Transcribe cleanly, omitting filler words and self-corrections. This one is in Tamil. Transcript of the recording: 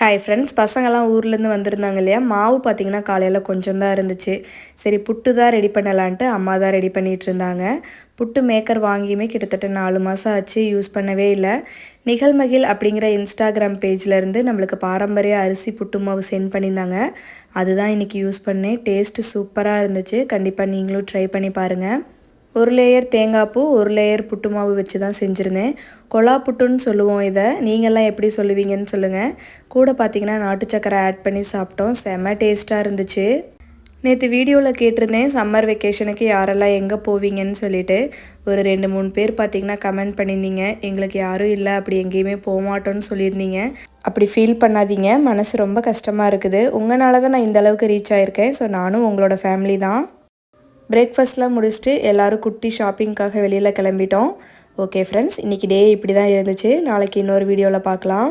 ஹாய் ஃப்ரெண்ட்ஸ், பசங்கள்லாம் ஊர்லேருந்து வந்திருந்தாங்க இல்லையா? மாவு பார்த்திங்கன்னா காலையில் கொஞ்சம் தான் இருந்துச்சு. சரி புட்டு தான் ரெடி பண்ணலான்ட்டு அம்மா தான் ரெடி பண்ணிகிட்டு இருந்தாங்க. புட்டு மேக்கர் வாங்கியுமே கிட்டத்தட்ட 4 மாதம் ஆச்சு, யூஸ் பண்ணவே இல்லை. நிகழ்மகிழ் அப்படிங்கிற இன்ஸ்டாகிராம் பேஜ்லேருந்து நம்மளுக்கு பாரம்பரிய அரிசி புட்டு மாவு சென்ட் பண்ணியிருந்தாங்க. அதுதான் இன்றைக்கி யூஸ் பண்ணேன். டேஸ்ட்டு சூப்பராக இருந்துச்சு. கண்டிப்பாக நீங்களும் ட்ரை பண்ணி பாருங்கள். ஒரு லேயர் தேங்காய் பூ, ஒரு லேயர் புட்டு மாவு வச்சு தான் செஞ்சுருந்தேன். கொலா புட்டுன்னு சொல்லுவோம் இதை. நீங்கள்லாம் எப்படி சொல்லுவீங்கன்னு சொல்லுங்கள். கூட பார்த்திங்கன்னா நாட்டு சக்கரை ஆட் பண்ணி சாப்பிட்டோம். செம்ம டேஸ்ட்டாக இருந்துச்சு. நேற்று வீடியோவில் கேட்டிருந்தேன் சம்மர் வெக்கேஷனுக்கு யாரெல்லாம் எங்கே போவீங்கன்னு சொல்லிட்டு. ஒரு 2-3 பேர் பார்த்திங்கன்னா கமெண்ட் பண்ணியிருந்தீங்க. எங்களுக்கு யாரும் இல்லை, அப்படி எங்கேயுமே போகமாட்டோன்னு சொல்லியிருந்தீங்க. அப்படி ஃபீல் பண்ணாதீங்க, மனசு ரொம்ப கஷ்டமாக இருக்குது. உங்களால் தான் நான் இந்தளவுக்கு ரீச் ஆகியிருக்கேன். ஸோ நானும் உங்களோட ஃபேமிலி தான். பிரேக்ஃபாஸ்ட்லாம் முடிச்சுட்டு எல்லோரும் குட்டி ஷாப்பிங்காக வெளியில் கிளம்பிட்டோம். ஓகே ஃப்ரெண்ட்ஸ், இன்றைக்கி டே இப்படி தான் இருந்துச்சு. நாளைக்கு இன்னொரு வீடியோவில் பார்க்கலாம்.